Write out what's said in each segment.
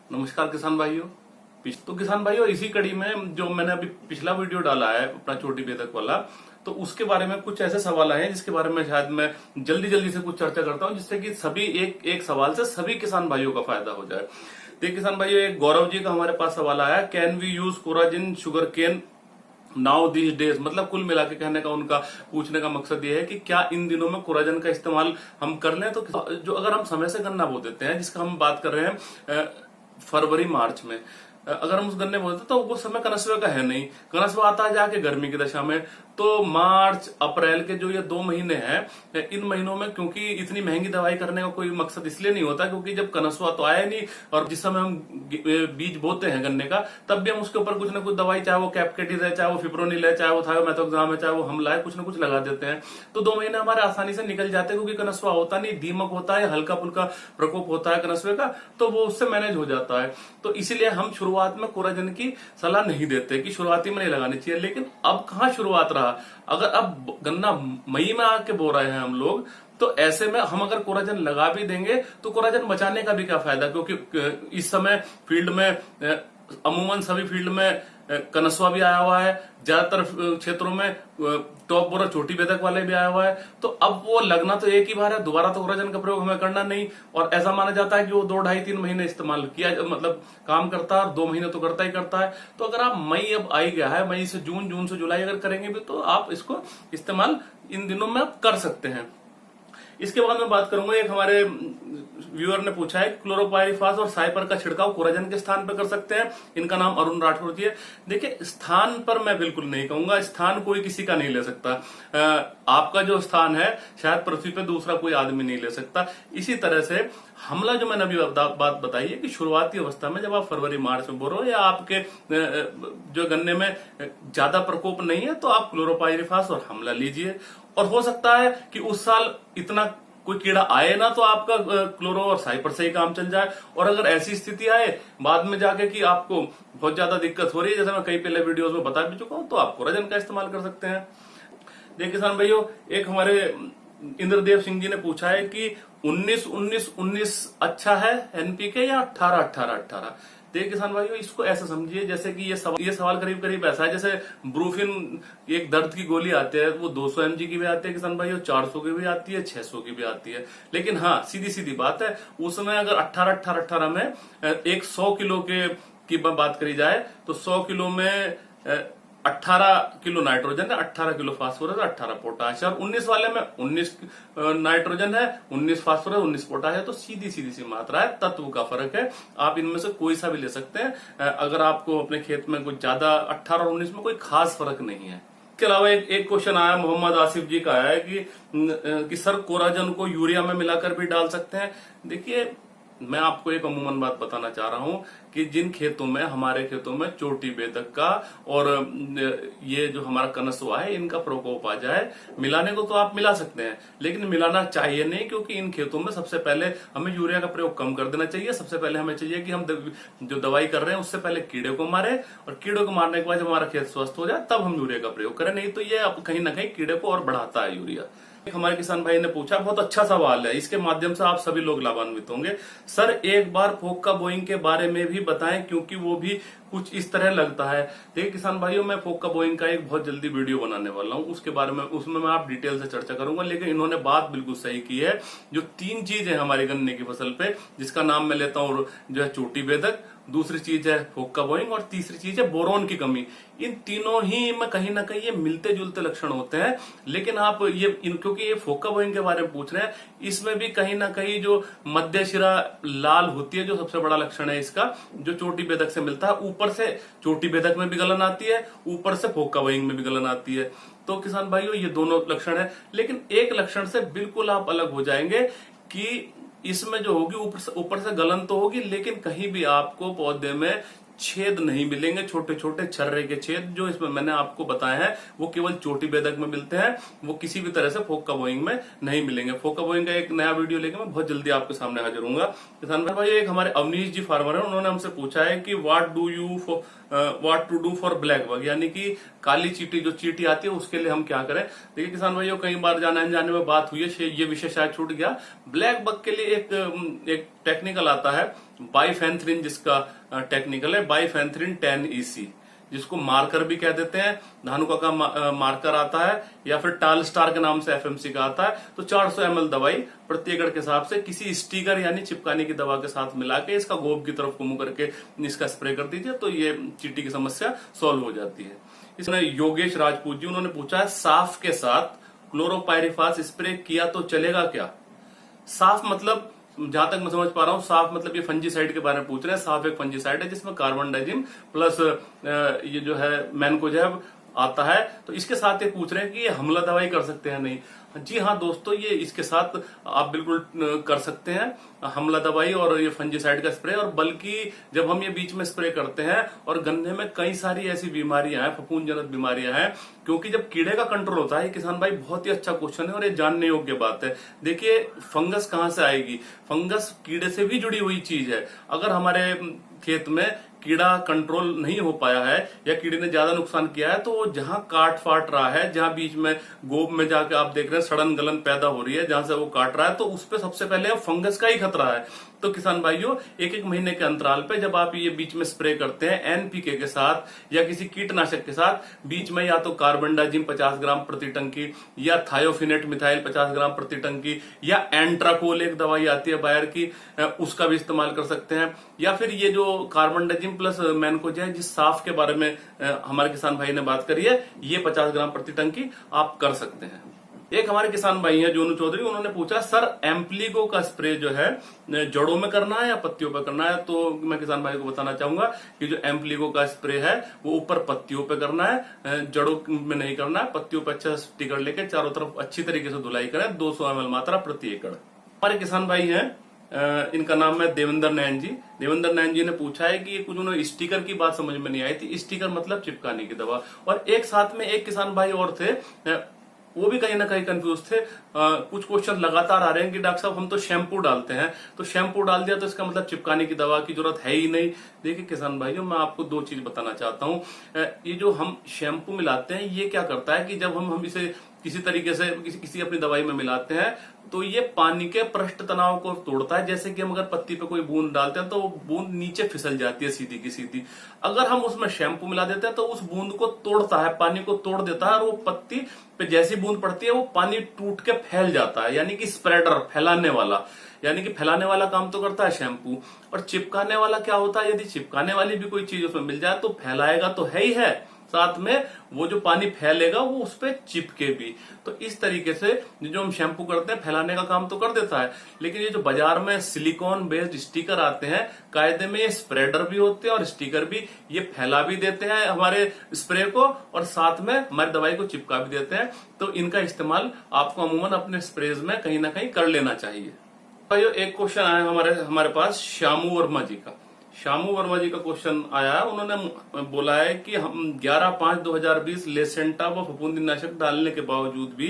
नमस्कार किसान भाइयों। तो किसान भाइयों, इसी कड़ी में जो मैंने अभी पिछला वीडियो डाला है अपना छोटी बेदक वाला, तो उसके बारे में कुछ ऐसे सवाल आए हैं जिसके बारे में शायद मैं जल्दी जल्दी से कुछ चर्चा करता हूं, जिससे कि सभी एक सवाल से सभी किसान भाइयों का फायदा हो जाए। तो किसान भाइयों, एक गौरव जी का हमारे पास सवाल आया, can we use Coragen sugar cane now this days. मतलब कुल मिला के कहने का उनका पूछने का मकसद ये है कि क्या इन दिनों में कोराजन का इस्तेमाल हम कर लें। तो जो अगर हम समय से गन्ना बो देते हैं, जिसका हम बात कर रहे हैं फरवरी मार्च में, अगर हम उस गन्ने बोलते तो वो समय कनस्वे का है नहीं। कनस्वा आता है जाके गर्मी की दशा में। तो मार्च अप्रैल के जो ये 2 महीने हैं, इन महीनों में क्योंकि इतनी महंगी दवाई करने का कोई मकसद इसलिए नहीं होता क्योंकि जब कनस्वा तो आया नहीं, और जिस समय हम बीज बोते हैं गन्ने का, तब भी हम उसके ऊपर कुछ ना कुछ दवाई, चाहे वो कैपकेटिस है, चाहे वो फिप्रोनिल है, चाहे वो थायोमेथोक्साम है, चाहे वो हमला है, कुछ ना कुछ लगा देते हैं। तो 2 महीने हमारे आसानी से निकल जाते हैं क्योंकि कनस्वा होता नहीं, दीमक होता है, हल्का फुल्का प्रकोप होता है कनस्वे का, तो वो उससे मैनेज हो जाता है। तो इसीलिए हम शुरुआत में कोराजन की सलाह नहीं देते कि शुरुआती में नहीं लगानी चाहिए। लेकिन अब कहाँ शुरुआत रहा, अगर अब गन्ना मई में आके बो रहे हैं हम लोग, तो ऐसे में हम अगर कोराजन लगा भी देंगे तो कोराजन बचाने का भी क्या फायदा, क्योंकि इस समय फील्ड में अमूमन सभी फील्ड में कनस्वा भी आया हुआ है, ज्यादातर क्षेत्रों में टॉप बोरर छोटी बेदक वाले भी आया हुआ है। तो अब वो लगना तो एक ही बार है, दोबारा तो कोराजन का प्रयोग हमें करना नहीं। और ऐसा माना जाता है कि वो 2, 2.5, 3 महीने इस्तेमाल किया, मतलब काम करता है, और 2 महीने तो करता ही करता है। तो अगर आप मई अब आई गया है, मई से जून, जून से जुलाई अगर करेंगे भी, तो आप इसको इस्तेमाल इन दिनों में आप कर सकते हैं। इसके बाद में बात करूंगा, एक हमारे व्यूअर ने पूछा है क्लोरोपाइरिफास और साइपर का छिड़काव कोराजन के स्थान पर कर सकते हैं। इनका नाम अरुण राठौर जी है। देखिए, स्थान पर मैं बिल्कुल नहीं कहूंगा, स्थान कोई किसी का नहीं ले सकता। आपका जो स्थान है शायद पृथ्वी पे दूसरा कोई आदमी नहीं ले सकता। इसी तरह से हमला जो मैंने अभी बात बताई है कि शुरुआती अवस्था में जब आप फरवरी मार्च में बो रहे हो, या आपके जो गन्ने में ज्यादा प्रकोप नहीं है, तो आप क्लोरोपाइरिफास और हमला लीजिए। और हो सकता है कि उस साल इतना कोई कीड़ा आए ना, तो आपका क्लोरो और साइपर से ही काम चल जाए। और अगर ऐसी स्थिति आए बाद में जाके कि आपको बहुत ज्यादा दिक्कत हो रही है, जैसे मैं कई पहले वीडियोस में बता भी चुका हूं, तो आप कोराजन का इस्तेमाल कर सकते हैं। देखिए किसान भाइयों, एक हमारे इंद्रदेव सिंह जी ने पूछा है कि 19-19-19 अच्छा है एनपीके या 18-18-18। देखिए किसान भाइयों, इसको ऐसा समझिए जैसे कि ये सवाल करीब करीब ऐसा है जैसे ब्रूफिन एक दर्द की गोली आती है, वो 200 mg की भी आती है किसान भाइयों, 400 की भी आती है, 600 की भी आती है। लेकिन हाँ, सीधी सीधी बात है, उसमें अगर 18-18-18 में एक 100 किलो की बात करी जाए, तो 100 किलो में 18 किलो नाइट्रोजन है, 18 किलो फास्फोरस, 18 पोटाश है। और 19 वाले में 19 नाइट्रोजन है, 19 फास्फोरस, 19 पोटाश है। तो सीधी सीधी सी मात्रा है, तत्व का फर्क है। आप इनमें से कोई सा भी ले सकते हैं। अगर आपको अपने खेत में कुछ ज्यादा 18 और 19 में कोई खास फर्क नहीं है। इसके अलावा एक क्वेश्चन आया, मोहम्मद आसिफ जी का आया है कि सर कोराजन को यूरिया में मिलाकर भी डाल सकते हैं। देखिए, मैं आपको एक अमूमन बात बताना चाह रहा हूं कि जिन खेतों में, हमारे खेतों में चोटी बेदक का और ये जो हमारा कनस्वा है, इनका प्रकोप आ जाए, मिलाने को तो आप मिला सकते हैं, लेकिन मिलाना चाहिए नहीं, क्योंकि इन खेतों में सबसे पहले हमें यूरिया का प्रयोग कम कर देना चाहिए। सबसे पहले हमें चाहिए कि हम जो दवाई कर रहे हैं उससे पहले कीड़े को मारे, और कीड़े को मारने के बाद जब हमारा खेत स्वस्थ हो जाए तब हम यूरिया का प्रयोग करें। नहीं तो ये कहीं ना कहीं कीड़े को और बढ़ाता है यूरिया। हमारे किसान भाई ने पूछा, बहुत अच्छा सवाल है, इसके माध्यम से आप सभी लोग लाभान्वित होंगे। सर, एक बार फोक्का बोइंग के बारे में भी बताएं, क्योंकि वो भी कुछ इस तरह लगता है। देखिए किसान भाइयों, मैं फोक्का बोइंग का एक बहुत जल्दी वीडियो बनाने वाला हूं, उसके बारे में, उसमें मैं आप डिटेल से चर्चा करूंगा। लेकिन इन्होंने बात बिल्कुल सही की है। जो 3 चीज है हमारे गन्ने की फसल पे, जिसका नाम मैं लेता हूं जो है चोटी बेदक, दूसरी चीज है फोक्का बोइंग, और तीसरी चीज है बोरोन की कमी। इन तीनों ही में कहीं ना कहीं ये मिलते जुलते लक्षण होते हैं। लेकिन आप क्योंकि ये फोक्का बोइंग के बारे में पूछ रहे हैं, इसमें भी कहीं ना कहीं जो मध्य शिरा लाल होती है, जो सबसे बड़ा लक्षण है इसका, जो चोटी बेदक से मिलता है। ऊपर से चोटी बेदक में भी गलन आती है, ऊपर से फोक्का बोइंग में भी गलन आती है। तो किसान भाइयों, ये दोनों लक्षण है। लेकिन एक लक्षण से बिल्कुल आप अलग हो जाएंगे कि इसमें जो होगी, ऊपर से गलन तो होगी, लेकिन कहीं भी आपको पौधे में छेद नहीं मिलेंगे। छोटे छोटे छर्रे के छेद जो इसमें मैंने आपको बताया है, वो केवल चोटी बेदक में मिलते हैं, वो किसी भी तरह से फोक्का बोइंग में नहीं मिलेंगे। फोक्का बोइंग का एक नया वीडियो लेकर मैं बहुत जल्दी आपके सामने हाजिर हूंगा। किसान भाई, एक हमारे अवनीश जी फार्मर है, उन्होंने हमसे पूछा है कि what to do for black bug, यानी कि काली चींटी, जो चींटी आती है, उसके लिए हम क्या करें। देखिए किसान भाइयों, कई बार जाने अनजाने में बात हुई है, ये विषय शायद छूट गया। ब्लैक बग के लिए एक टेक्निकल आता है, बाइफेंथ्रिन जिसका टेक्निकल है बाइफेंथ्रिन 10EC, जिसको मार्कर भी कह देते हैं, धानुका का मार्कर आता है या फिर टाल स्टार के नाम से FMC का आता है। तो 400 ml दवाई प्रति एकड़ के हिसाब से किसी स्टिकर यानी चिपकाने की दवा के साथ मिला के इसका गोब की तरफ मुंह करके इसका स्प्रे कर दीजिए, तो ये चींटी की समस्या सॉल्व हो जाती है। इसमें योगेश राजपूत जी उन्होंने पूछा है साफ के साथ क्लोरोपाइरिफास स्प्रे किया तो चलेगा क्या? साफ मतलब जहां तक मैं समझ पा रहा हूं, साफ मतलब ये फंजीसाइड के बारे में पूछ रहे हैं। साफ एक फंजीसाइड है जिसमें कार्बनडाजिम प्लस ये जो है मैनकोजेब आता है। तो इसके साथ ये पूछ रहे हैं कि ये हमला दवाई कर सकते हैं नहीं? जी हाँ दोस्तों, ये इसके साथ आप बिल्कुल कर सकते हैं हमला दवाई और ये फंजीसाइड का स्प्रे। और बल्कि जब हम ये बीच में स्प्रे करते हैं और गन्ने में कई सारी ऐसी बीमारियां हैं, फफूंदजनक बीमारियां हैं, क्योंकि जब कीड़े का कंट्रोल होता है, किसान भाई बहुत ही अच्छा क्वेश्चन है और ये जानने योग्य बात है। देखिए फंगस कहां से आएगी? फंगस कीड़े से भी जुड़ी हुई चीज है। अगर हमारे खेत में कीड़ा कंट्रोल नहीं हो पाया है या कीड़े ने ज्यादा नुकसान किया है, तो जहां काट फाट रहा है, जहां बीच में गोब में जाके आप देख रहे हैं सड़न गलन पैदा हो रही है, जहां से वो काट रहा है, तो उस पे सबसे पहले फंगस का ही खतरा है। तो किसान भाइयों, एक एक महीने के अंतराल पे जब आप ये बीच में स्प्रे करते हैं NPK के साथ या किसी कीटनाशक के साथ, बीच में या तो कार्बनडाजिम 50 ग्राम प्रति टंकी या थायोफिनेट मिथाइल 50 ग्राम प्रति टंकी या एंट्राकोल एक दवाई आती है बायर की, उसका भी इस्तेमाल कर सकते हैं। या फिर ये जो कार्बनडाजिम प्लस मैनकोजेब जिस साफ के बारे में हमारे किसान भाई ने बात करी है, ये 50 ग्राम प्रति टंकी आप कर सकते हैं। एक हमारे किसान भाई हैं जोनू चौधरी, उन्होंने पूछा सर एम्प्लीगो का स्प्रे जो है जड़ों में करना है या पत्तियों पे करना है? तो मैं किसान भाई को बताना चाहूंगा कि जो एम्प्लीगो का स्प्रे है वो ऊपर पत्तियों पे करना है, जड़ों में नहीं करना है। पत्तियों पे अच्छा स्टिकर लेके चारों तरफ अच्छी तरीके से धुलाई करें, 200 ml मात्रा प्रति एकड़। हमारे किसान भाई हैं, इनका नाम है देवेंद्र नैन जी। देवेंद्र नैन जी ने पूछा है कि ये कुछ उन्होंने स्टिकर की बात समझ में नहीं आई थी। स्टिकर मतलब चिपकाने की दवा। और एक साथ में एक किसान भाई और थे, वो भी कहीं ना कहीं कंफ्यूज थे। कुछ क्वेश्चन लगातार आ रहे हैं कि डॉक्टर साहब हम तो शैम्पू डालते हैं, तो शैम्पू डाल दिया तो इसका मतलब चिपकाने की दवा की जरूरत है ही नहीं। देखिए किसान भाइयों, मैं आपको दो चीज बताना चाहता हूँ। ये जो हम शैम्पू मिलाते हैं, ये क्या करता है कि जब हम इसे किसी तरीके से किसी अपनी दवाई में मिलाते हैं, तो ये पानी के पृष्ठ तनाव को तोड़ता है। जैसे कि हम अगर पत्ती पे कोई बूंद डालते हैं तो वो बूंद नीचे फिसल जाती है सीधी की सीधी। अगर हम उसमें शैम्पू मिला देते हैं तो उस बूंद को तोड़ता है, पानी को तोड़ देता है, और वो पत्ती पे जैसी बूंद पड़ती है वो पानी टूट के फैल जाता है। यानी कि स्प्रेडर, फैलाने वाला, यानी कि फैलाने वाला काम तो करता है शैम्पू। और चिपकाने वाला क्या होता है? यदि चिपकाने वाली भी कोई चीज उसमें मिल जाए तो फैलाएगा तो है ही है, साथ में वो जो पानी फैलेगा वो उस पर चिपके भी। तो इस तरीके से जो हम शैम्पू करते हैं, फैलाने का काम तो कर देता है। लेकिन ये जो बाजार में सिलिकॉन बेस्ड स्टिकर आते हैं, कायदे में ये स्प्रेडर भी होते हैं और स्टिकर भी, ये फैला भी देते हैं हमारे स्प्रे को और साथ में हमारी दवाई को चिपका भी देते हैं। तो इनका इस्तेमाल आपको अमूमन अपने स्प्रेज में कहीं ना कहीं कर लेना चाहिए। भाइयों, एक क्वेश्चन आया हमारे पास शामू वर्मा जी का। शामू वर्मा जी का क्वेश्चन आया है, उन्होंने बोला है कि हम 11/5/2020 लेसेंटा व फफूंदीनाशक डालने के बावजूद भी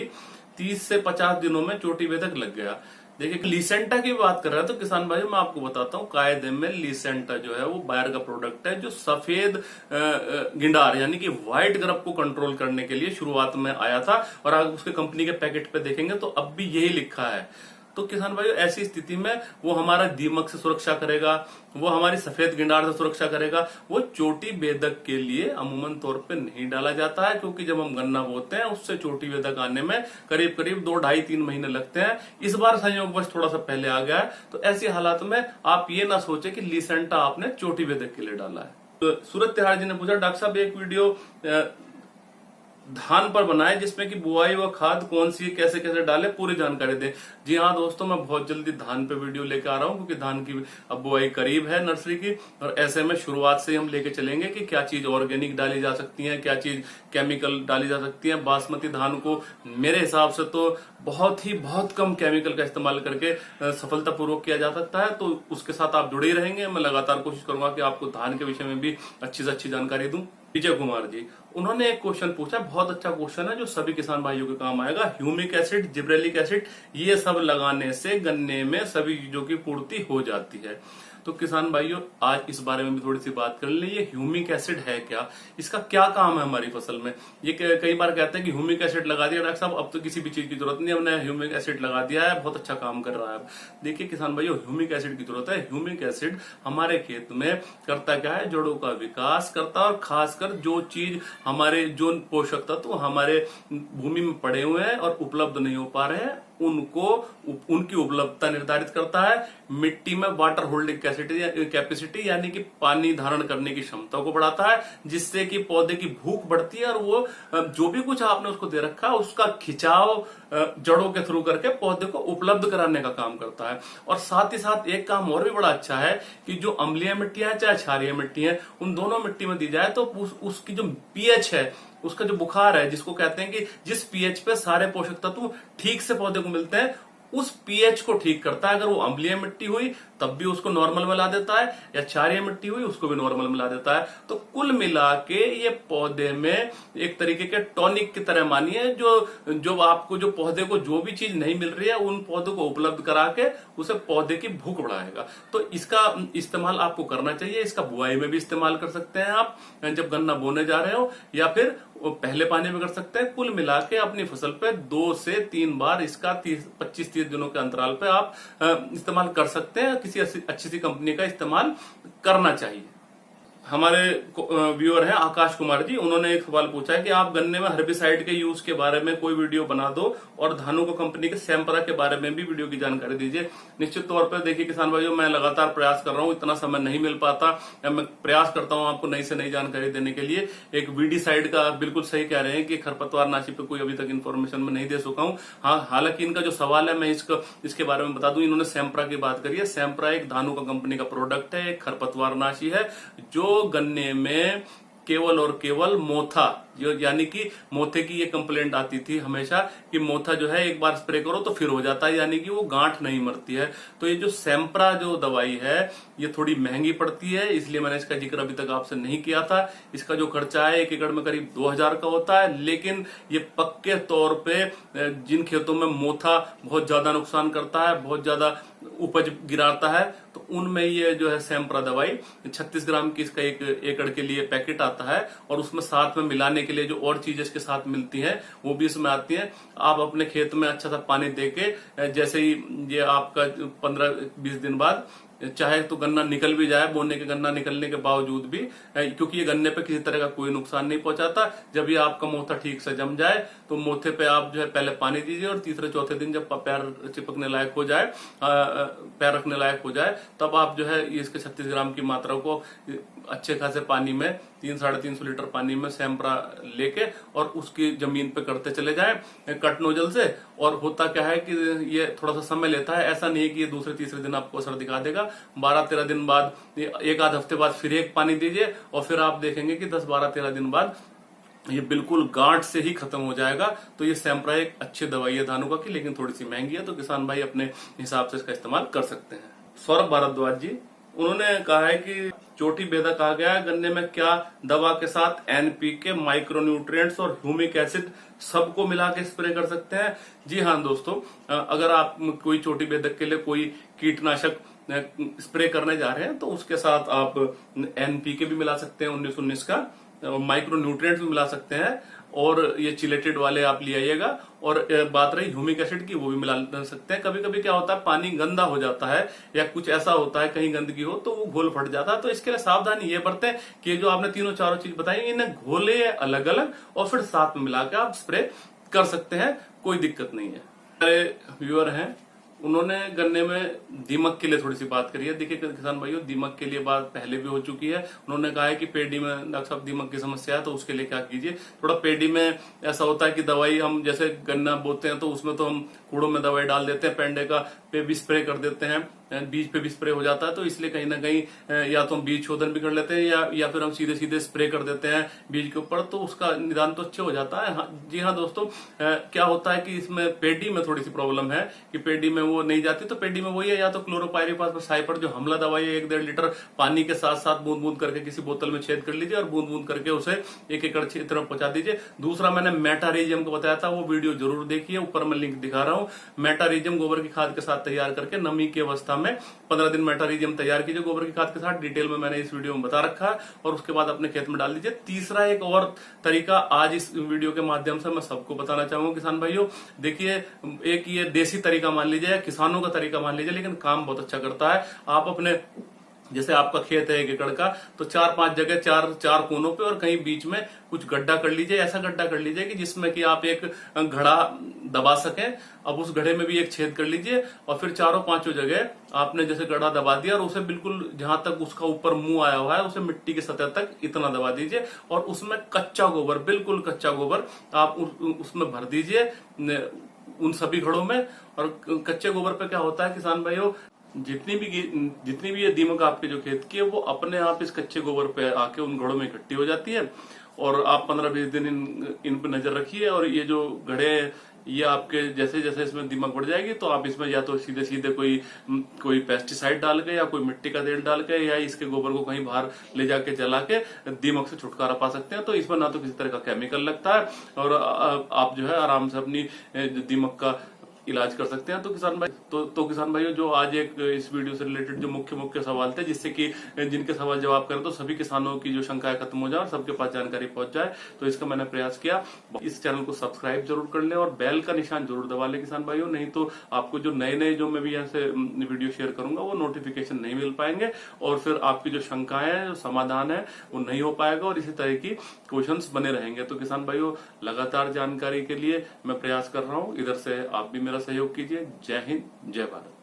30 से 50 दिनों में चोटी बेधक लग गया। देखिए लीसेंटा की बात कर रहे हैं तो किसान भाइयों मैं आपको बताता हूँ, कायदे में लीसेंटा जो है वो बायर का प्रोडक्ट है, जो सफेद गिंडार यानी कि व्हाइट ग्रब को कंट्रोल करने के लिए शुरुआत में आया था। और आप उसके कंपनी के पैकेट पे देखेंगे तो अब भी यही लिखा है। तो किसान भाइयों, ऐसी स्थिति में वो हमारा दीमक से सुरक्षा करेगा, वो हमारी सफेद गिंडार से सुरक्षा करेगा। वो चोटी बेधक के लिए अमूमन तौर पे नहीं डाला जाता है, क्योंकि जब हम गन्ना बोते हैं उससे चोटी बेधक आने में करीब करीब 2, 2.5, 3 महीने लगते हैं। इस बार संयोगवश थोड़ा सा पहले आ गया है। तो ऐसी हालात में आप ये ना सोचे कि लीसेंटा आपने चोटी बेधक के लिए डाला है। तो सूरज तिहाड़ जी ने पूछा डॉक्टर साहब एक वीडियो धान पर बनाए जिसमें कि बुआई व खाद कौन सी कैसे कैसे डाले, पूरी जानकारी दें। जी हाँ दोस्तों, मैं बहुत जल्दी धान पे वीडियो लेके आ रहा हूँ, क्योंकि धान की अब बुआई करीब है नर्सरी की। और ऐसे में शुरुआत से हम लेके चलेंगे कि क्या चीज ऑर्गेनिक डाली जा सकती है, क्या चीज केमिकल डाली जा सकती है। बासमती धान को मेरे हिसाब से तो बहुत कम केमिकल का इस्तेमाल करके सफलतापूर्वक किया जा सकता है। तो उसके साथ आप जुड़े ही रहेंगे। मैं लगातार कोशिश करूंगा कि आपको धान के विषय में भी अच्छी से अच्छी जानकारी दूं। विजय कुमार जी, उन्होंने एक क्वेश्चन पूछा, बहुत अच्छा क्वेश्चन है जो सभी किसान भाइयों के काम आएगा। ह्यूमिक एसिड, जिब्रेलिक एसिड, ये सब लगाने से गन्ने में सभी चीजों की पूर्ति हो जाती है। तो किसान भाइयों आज इस बारे में भी थोड़ी सी बात कर लें। ये ह्यूमिक एसिड है क्या, इसका क्या काम है हमारी फसल में। ये कई बार कहते हैं कि ह्यूमिक एसिड लगा दिया डॉक्टर साहब, अब तो किसी भी चीज की जरूरत नहीं, हमने ह्यूमिक एसिड लगा दिया है, बहुत अच्छा काम कर रहा है। देखिए किसान भाइयों, ह्यूमिक एसिड की जरूरत है। ह्यूमिक एसिड हमारे खेत में करता क्या है, जड़ों का विकास करता है, और खासकर जो चीज हमारे जो पोषक तत्व हमारे भूमि में पड़े हुए हैं और उपलब्ध नहीं हो पा रहे हैं उनको उनकी उपलब्धता निर्धारित करता है। मिट्टी में वाटर होल्डिंग कैपेसिटी यानी कि पानी धारण करने की क्षमता को बढ़ाता है, जिससे कि पौधे की भूख बढ़ती है और वो जो भी कुछ आपने उसको दे रखा है उसका खिंचाव जड़ों के थ्रू करके पौधे को उपलब्ध कराने का काम करता है। और साथ ही साथ एक काम और भी बड़ा अच्छा है कि जो अम्लीय मिट्टियां है चाहे क्षारीय मिट्टी है, उन दोनों मिट्टी में दी जाए तो उसकी जो पीएच है, उसका जो बुखार है, जिसको कहते हैं कि जिस पीएच पे सारे पोषक तत्व ठीक से पौधे को मिलते हैं, उस पीएच को ठीक करता है। अगर वो अम्लीय मिट्टी हुई तब भी उसको नॉर्मल में ला देता है, या क्षारीय मिट्टी हुई उसको भी नॉर्मल में ला देता है। तो कुल मिला के ये पौधे में एक तरीके के टॉनिक की तरह मानिए, जो आपको जो पौधे को जो भी चीज नहीं मिल रही है उन पौधों को उपलब्ध करा के उसे पौधे की भूख बढ़ाएगा। तो इसका इस्तेमाल आपको करना चाहिए। इसका बुआई में भी इस्तेमाल कर सकते हैं आप, जब गन्ना बोने जा रहे हो, या फिर पहले पानी में कर सकते हैं। कुल मिला के अपनी फसल पे 2 से 3 बार इसका 25-30 दिनों के अंतराल पे आप इस्तेमाल कर सकते हैं। किसी अच्छी सी कंपनी का इस्तेमाल करना चाहिए। हमारे व्यूअर हैं आकाश कुमार जी, उन्होंने एक सवाल पूछा है कि आप गन्ने में हर्बिसाइड के यूज के बारे में कोई वीडियो बना दो और धानुका कंपनी के सैम्परा के बारे में भी वीडियो की जानकारी दीजिए। निश्चित तौर पर देखिए किसान भाइयों, मैं लगातार प्रयास कर रहा हूं, इतना समय नहीं मिल पाता, मैं प्रयास करता हूं आपको नई से नई जानकारी देने के लिए। एक वीडीसाइड का बिल्कुल सही कह रहे हैं कि खरपतवार नाशी पे कोई अभी तक इन्फॉर्मेशन में नहीं दे सका हूं। हाँ, हालांकि इनका जो सवाल है मैं इसके बारे में बता दूं। इन्होंने सैम्परा की बात करी है। सैम्परा एक धानुका कंपनी का प्रोडक्ट है, एक खरपतवार नाशी है जो गन्ने में केवल और केवल मोथा, यानी कि मोथे की ये कंप्लेंट आती थी हमेशा कि मोथा जो है एक बार स्प्रे करो तो फिर हो जाता है, यानी कि वो गांठ नहीं मरती है। तो ये जो सैम्परा जो दवाई है ये थोड़ी महंगी पड़ती है, इसलिए मैंने इसका जिक्र अभी तक आपसे नहीं किया था। इसका जो खर्चा है 1 एकड़ में करीब 2000 का होता है, लेकिन ये पक्के तौर पे जिन खेतों में मोथा बहुत ज्यादा नुकसान करता है, बहुत ज्यादा उपज गिराता है, तो उनमें ये जो है सैम्परा दवाई 36 ग्राम की इसका 1 एकड़ के लिए पैकेट आता है, और उसमें साथ में मिलाने के लिए जो और चीजें इसके साथ मिलती हैं वो भी इसमें आती हैं। आप अपने खेत में अच्छा सा पानी देके, जैसे ही ये आपका 15-20 दिन बाद चाहे तो गन्ना निकल भी जाए, बोने के गन्ना निकलने के बावजूद भी, क्योंकि ये गन्ने पे किसी तरह का कोई नुकसान नहीं पहुंचाता। जब ये आपका मोथा ठीक से जम जाए तो मोथे पे आप जो है पहले पानी दीजिए, और तीसरे चौथे दिन जब पैर चिपकने लायक हो जाए, पैर रखने लायक हो जाए, तब आप जो है इसके 36 ग्राम की मात्रा को अच्छे खासे पानी में 300-350 लीटर पानी में सैम्परा लेके और उसकी जमीन पे करते चले जाएं कट नोजल से। और होता क्या है कि ये थोड़ा सा समय लेता है, ऐसा नहीं है कि ये दूसरे तीसरे दिन आपको असर दिखा देगा। 12-13 दिन बाद, 1 आध हफ्ते बाद फिर एक पानी दीजिए, और फिर आप देखेंगे कि 10-12-13 दिन बाद ये बिल्कुल गांठ से ही खत्म हो जाएगा। तो ये सैम्परा एक अच्छी दवाई है धानुका की, लेकिन थोड़ी सी महंगी है, तो किसान भाई अपने हिसाब से इसका इस्तेमाल कर सकते हैं। सौरभ भारद्वाज जी, उन्होंने कहा है कि चोटी बेदा कहा गया है, गन्ने में क्या दवा के साथ एनपीके, माइक्रोन्यूट्रिएंट्स और ह्यूमिक एसिड सबको मिला के स्प्रे कर सकते हैं? जी हाँ दोस्तों, अगर आप कोई चोटी बेदक के लिए कोई कीटनाशक स्प्रे करने जा रहे हैं तो उसके साथ आप एनपीके भी मिला सकते हैं 19-19 का, माइक्रो न्यूट्रिएंट्स भी मिला सकते हैं, और ये चिलेटेड वाले आप ले आइएगा। और बात रही ह्यूमिक एसिड की, वो भी मिला सकते हैं। कभी कभी क्या होता है, पानी गंदा हो जाता है या कुछ ऐसा होता है कहीं गंदगी हो तो वो घोल फट जाता है। तो इसके लिए सावधानी ये बरतें कि जो आपने तीनों चारों चीज बताई इन्हें घोले अलग अलग और फिर साथ में मिलाकर आप स्प्रे कर सकते हैं, कोई दिक्कत नहीं है। हमारे व्यूअर हैं, उन्होंने गन्ने में दीमक के लिए थोड़ी सी बात करी है। देखिए किसान भाइयों, दीमक के लिए बात पहले भी हो चुकी है। उन्होंने कहा है कि पेडी में डॉक्टर साहब दीमक की समस्या है, तो उसके लिए क्या कीजिए। थोड़ा पेडी में ऐसा होता है कि दवाई हम जैसे गन्ना बोते हैं तो उसमें तो हम कूड़ों में दवाई डाल देते हैं, पेंडे का पे भी स्प्रे कर देते हैं, बीज पे भी स्प्रे हो जाता है। तो इसलिए कहीं ना कहीं या तो हम बीज शोधन भी कर लेते हैं या फिर हम सीधे सीधे स्प्रे कर देते हैं बीज के ऊपर, तो उसका निदान तो अच्छे हो जाता है। हाँ, जी हाँ दोस्तों, क्या होता है कि इसमें पेडी में थोड़ी सी प्रॉब्लम है कि पेडी में वो नहीं जाती। तो पेडी में वही है, या तो क्लोरोपाइरिफॉस साइपर जो हमला दवाई है 1-1.5 लीटर पानी के साथ साथ बूंद बूंद करके किसी बोतल में छेद कर लीजिए और बूंद बूंद करके उसे 1 एकड़ क्षेत्र में पहुंचा दीजिए। दूसरा मैंने मेटारिजियम को बताया था, वो वीडियो जरूर देखिए, ऊपर मैं लिंक दिखा रहा हूँ। मेटारिजियम गोबर की खाद के साथ खाद तैयार करके नमी की अवस्था में 15 दिन मेटारिजियम तैयार कीजिए गोबर की खाद के साथ। डिटेल में मैंने इस वीडियो में बता रखा है, और उसके बाद अपने खेत में डाल दीजिए। तीसरा एक और तरीका आज इस वीडियो के माध्यम से मैं सबको बताना चाहूंगा किसान भाइयों। देखिए, एक ये देसी तरीका मान लीजिए या किसानों का तरीका मान लीजिए, लेकिन काम बहुत अच्छा करता है। आप अपने, जैसे आपका खेत है 1 एकड़ का, तो 4-5 जगह चार कोनों पे और कहीं बीच में कुछ गड्ढा कर लीजिए। ऐसा गड्ढा कर लीजिए कि जिसमें कि आप एक घड़ा दबा सकें। अब उस घड़े में भी एक छेद कर लीजिए, और फिर 4-5 जगह आपने जैसे गड्ढा दबा दिया, और उसे बिल्कुल जहां तक उसका ऊपर मुंह आया हुआ है उसे मिट्टी की सतह तक इतना दबा दीजिए, और उसमें कच्चा गोबर, बिल्कुल कच्चा गोबर आप उसमें भर दीजिए उन सभी घड़ों में। और कच्चे गोबर पे क्या होता है किसान भाइयों, जितनी भी ये दीमक आपके जो खेत की है वो अपने आप इस कच्चे गोबर पे आके उन घड़ों में इकट्ठी हो जाती है। और आप 15-20 दिन इन पे नजर रखिए, और ये जो घड़े ये आपके जैसे जैसे इसमें दीमक बढ़ जाएगी तो आप इसमें या तो सीधे सीधे कोई पेस्टिसाइड डाल के या कोई मिट्टी का तेल डाल के या इसके गोबर को कहीं बाहर ले जाके जला के दीमक से छुटकारा पा सकते हैं। तो इसमें ना तो किसी तरह का केमिकल लगता है, और आप जो है आराम से अपनी दीमक का इलाज कर सकते हैं। तो किसान भाइयों जो आज एक इस वीडियो से रिलेटेड जो मुख्य सवाल थे, जिससे कि जिनके सवाल जवाब करें तो सभी किसानों की जो शंकाएं खत्म हो जाए और सबके पास जानकारी पहुंच जाए, तो इसका मैंने प्रयास किया। इस चैनल को सब्सक्राइब जरूर कर लें और बेल का निशान जरूर दबा लें किसान भाइयों, नहीं तो आपको जो नए जो मैं भी यहाँ से वीडियो शेयर करूंगा वो नोटिफिकेशन नहीं मिल पाएंगे, और फिर आपकी जो शंकाएं हैं, जो समाधान है वो नहीं हो पाएगा, और इसी तरह की क्वेश्चंस बने रहेंगे। तो किसान भाइयों लगातार जानकारी के लिए मैं प्रयास कर रहा हूँ, इधर से आप भी मेरा सहयोग कीजिए। जय हिंद, जय भारत।